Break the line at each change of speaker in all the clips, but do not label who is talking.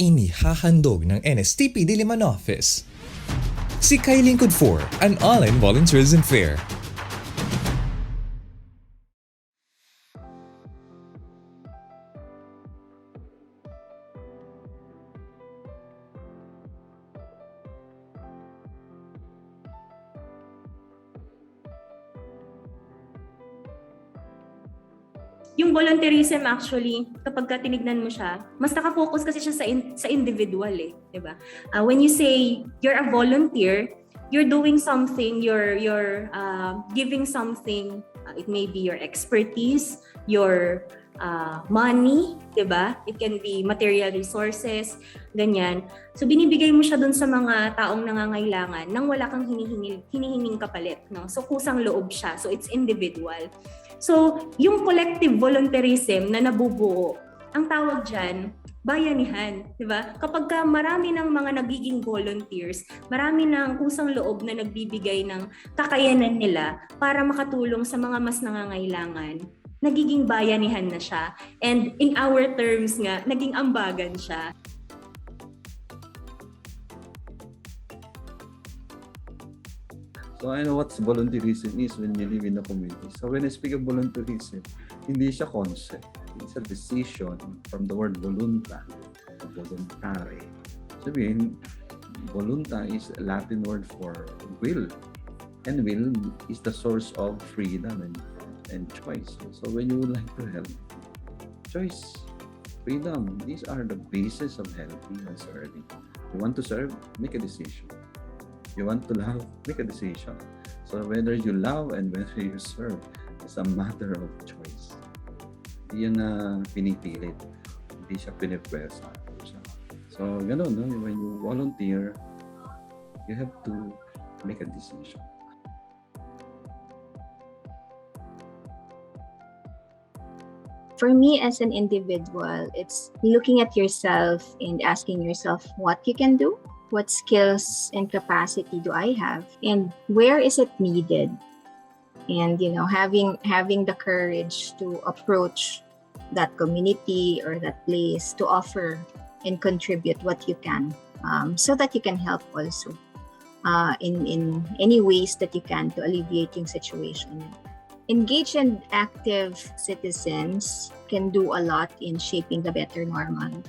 inihahandog ng NSTP Diliman Office. SIKHAY LINKOD IV, an online volunteerism fair.
Yung volunteerism actually, kapag ka tinignan mo siya, mas nakafocus kasi siya sa individual eh, 'di ba? When you say you're a volunteer, you're doing something, you're giving something, it may be your expertise, your money, 'di ba? It can be material resources, ganyan. So binibigay mo siya dun sa mga taong nangangailangan nang wala kang hinihinging kapalit, no? So kusang loob siya. So it's individual. So, yung collective volunteerism na nabubuo, ang tawag dyan, bayanihan, di ba? Kapag ka marami ng mga nagiging volunteers, marami ng kusang loob na nagbibigay ng kakayanan nila para makatulong sa mga mas nangangailangan, nagiging bayanihan na siya. And in our terms nga, naging ambagan siya.
So I know what volunteerism is when you live in a community. So when I speak of volunteerism, hindi siya concept. It's a decision from the word volunta, voluntary. Sabihin, volunta is a Latin word for will. And will is the source of freedom and choice. So when you would like to help, choice, freedom, these are the basis of helping and serving. You want to serve, make a decision. You want to love, make a decision. So whether you love and whether you serve is a matter of choice. Hindi yan na pinipilit. Hindi siya pinipwesa. So ganun, no? When you volunteer, you have to make a decision.
For me as an individual, it's looking at yourself and asking yourself what you can do. What skills and capacity do I have, and where is it needed? And having the courage to approach that community or that place to offer and contribute what you can, so that you can help also in any ways that you can to alleviate yung situation. Engaged and active citizens can do a lot in shaping the better normal.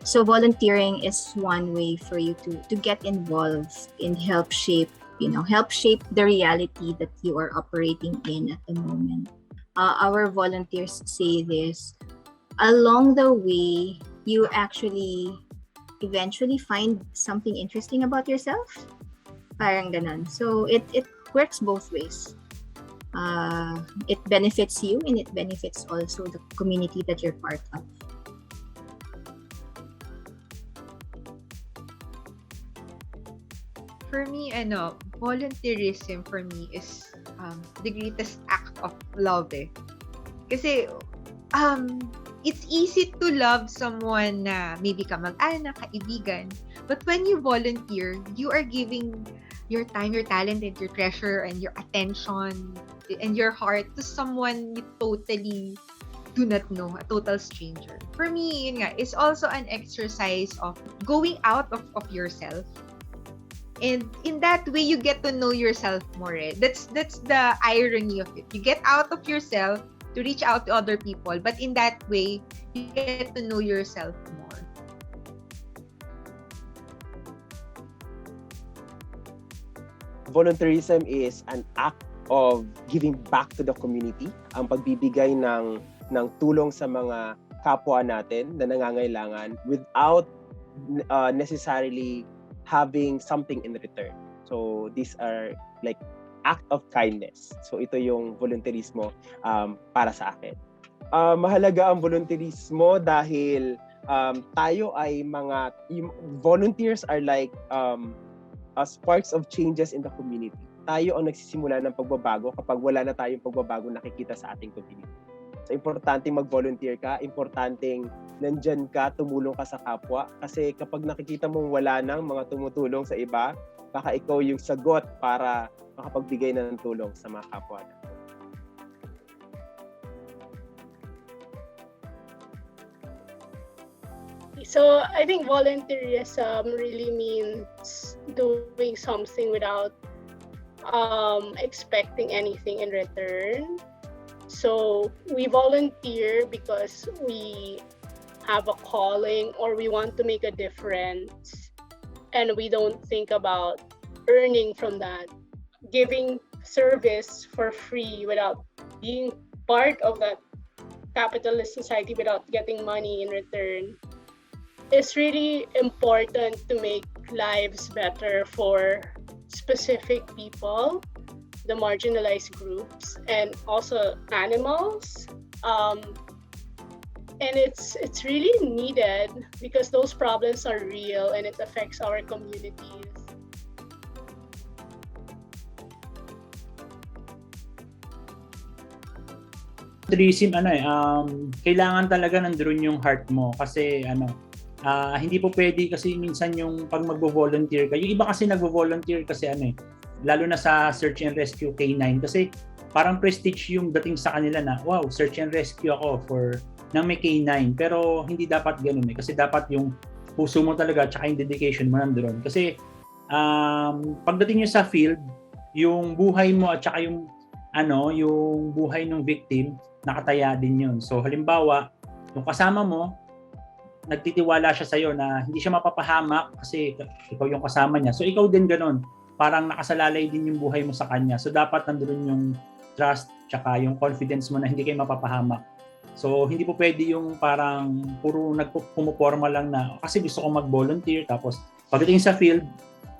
So volunteering is one way for you to get involved and help shape the reality that you are operating in at the moment. Our volunteers say this, along the way, you actually eventually find something interesting about yourself. Parang ganon. So it works both ways. It benefits you and it benefits also the community that you're part of.
For me, volunteerism for me is the greatest act of love eh. Kasi it's easy to love someone na maybe kamag-anak, kaibigan. But when you volunteer, you are giving your time, your talent, and your treasure, and your attention, and your heart to someone you totally do not know, a total stranger. For me, yun nga, it's also an exercise of going out of yourself. And in that way, you get to know yourself more. Eh? That's the irony of it. You get out of yourself to reach out to other people, but in that way, you get to know yourself more.
Volunteerism is an act of giving back to the community. Ang pagbibigay ng tulong sa mga kapwa natin na nangangailangan without necessarily having something in return. So these are like act of kindness. So ito yung volunteerismo para sa akin. Mahalaga ang volunteerismo dahil tayo ay volunteers are like sparks of changes in the community. Tayo ang nagsisimula ng pagbabago kapag wala na tayong pagbabago nakikita sa ating community. So importanteng mag-volunteer ka, importanteng nandyan ka, tumulong ka sa kapwa. Kasi kapag nakikita mong wala nang mga tumutulong sa iba, baka ikaw yung sagot para makapagbigay ng tulong sa mga kapwa natin.
So I think volunteerism really means doing something without expecting anything in return. So we volunteer because we have a calling or we want to make a difference, and we don't think about earning from that. Giving service for free without being part of that capitalist society without getting money in return is really important to make lives better for specific people, the marginalized groups, and also animals. And it's really needed because those problems are real and it affects our communities.
Volunteerism kailangan talaga nandoon yung heart mo kasi hindi po pwede kasi minsan yung pag magvo-volunteer ka. Yung iba kasi nagvo-volunteer kasi lalo na sa search and rescue K9 kasi parang prestige yung dating sa kanila na wow, search and rescue ako ng may K9, pero hindi dapat ganoon kasi dapat yung puso mo talaga at yung dedication mo nandoon. Kasi pagdating nyo sa field, yung buhay mo at saka yung buhay ng victim nakataya din yun. So halimbawa, yung kasama mo, nagtitiwala siya sa'yo na hindi siya mapapahamak kasi ikaw yung kasama niya. So ikaw din ganun. Parang nakasalalay din yung buhay mo sa kanya. So dapat nandoon yung trust tsaka yung confidence mo na hindi kayo mapapahamak. So hindi po pwede yung parang puro pumuporma lang na kasi gusto ko mag-volunteer tapos pagdating sa field,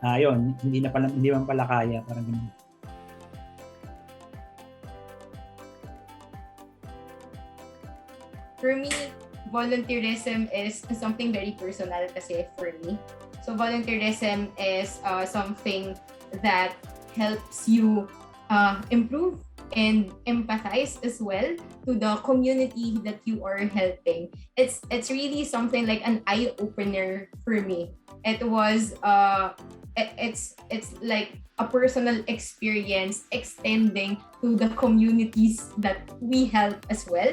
hindi man pala kaya. Parang ganun.
For me, volunteerism is something very personal kasi for me. So volunteerism is something that helps you improve and empathize as well to the community that you are helping. It's really something like an eye opener for me. It was it's like a personal experience extending to the communities that we help as well.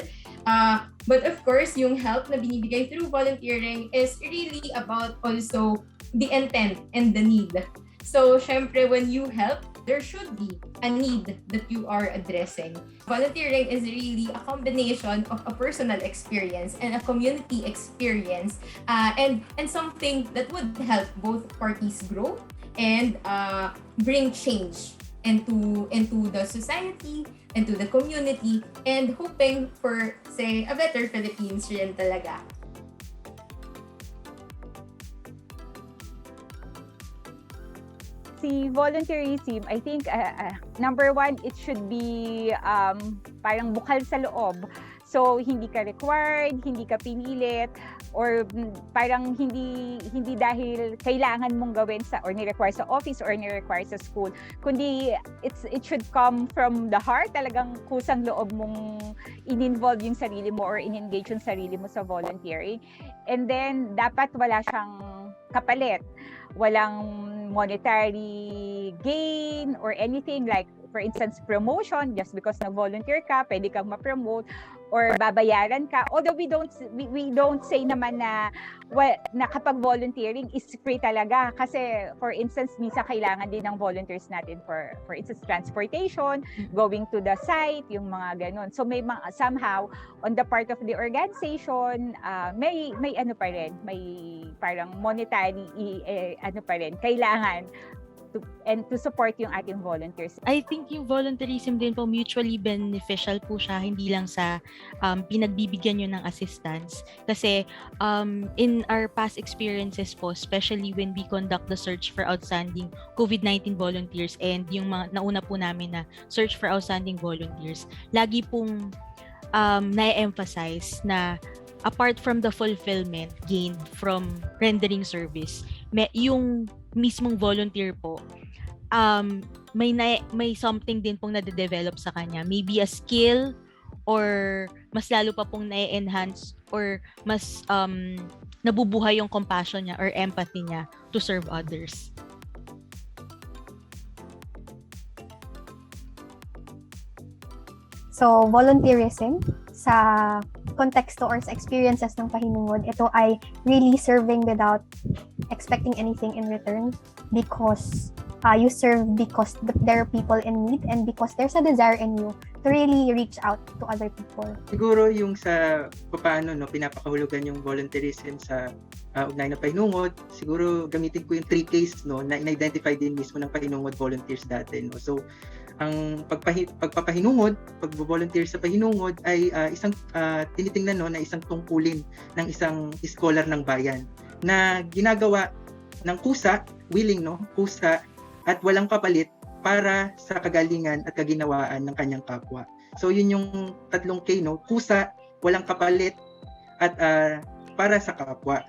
But of course, yung help na binibigay through volunteering is really about also the intent and the need. So, syempre, when you help, there should be a need that you are addressing. Volunteering is really a combination of a personal experience and a community experience, and something that would help both parties grow and bring change into the society, into the community, and hoping for, say, a better Philippines rin talaga.
Si volunteerism, I think, number one, it should be parang bukal sa loob. So, hindi ka required, hindi ka pinilit, or parang hindi dahil kailangan mong gawin or ni-require sa office or ni-require sa school, kundi it should come from the heart, talagang kusang loob mong in-involve yung sarili mo or in-engage yung sarili mo sa volunteering. And then, dapat wala siyang kapalit. Walang monetary gain or anything like, for instance, promotion. Just because nag-volunteer ka, pwede kang ma-promote or babayaran ka. Although we don't say naman na kapag volunteering is free talaga. Kasi for instance, minsan kailangan din ng volunteers natin for instance, transportation, going to the site, yung mga ganun. So may somehow on the part of the organization, may ano pa rin, may parang monetary ano pa rin, kailangan to support yung ating volunteers.
I think yung volunteerism din po mutually beneficial po siya, hindi lang sa pinagbibigyan nyo ng assistance. Kasi in our past experiences po, especially when we conduct the search for outstanding COVID-19 volunteers and yung mga nauna po namin na search for outstanding volunteers, lagi pong na-emphasize na apart from the fulfillment gained from rendering service, yung mismong volunteer po, may something din pong nade-develop sa kanya. Maybe a skill or mas lalo pa pong na-enhance or mas nabubuhay yung compassion niya or empathy niya to serve others.
So, volunteerism sa konteksto or sa experiences ng Pahinungod, ito ay really serving without expecting anything in return, because you serve because there are people in need and because there's a desire in you to really reach out to other people.
Siguro yung sa paano pinapakahulugan yung volunteerism sa ugnayan ng Pahinungod, siguro gamitin ko yung 3 case na in-identify din mismo ng Pahinungod volunteers dati. So ang pagpapahinungod, pag-volunteer sa Pahinungod ay isang tinitingnan na isang tungkulin ng isang scholar ng bayan na ginagawa ng kusa, kusa at walang kapalit para sa kagalingan at kaginawaan ng kanyang kapwa. So yun yung 3 K, kusa, walang kapalit at para sa kapwa.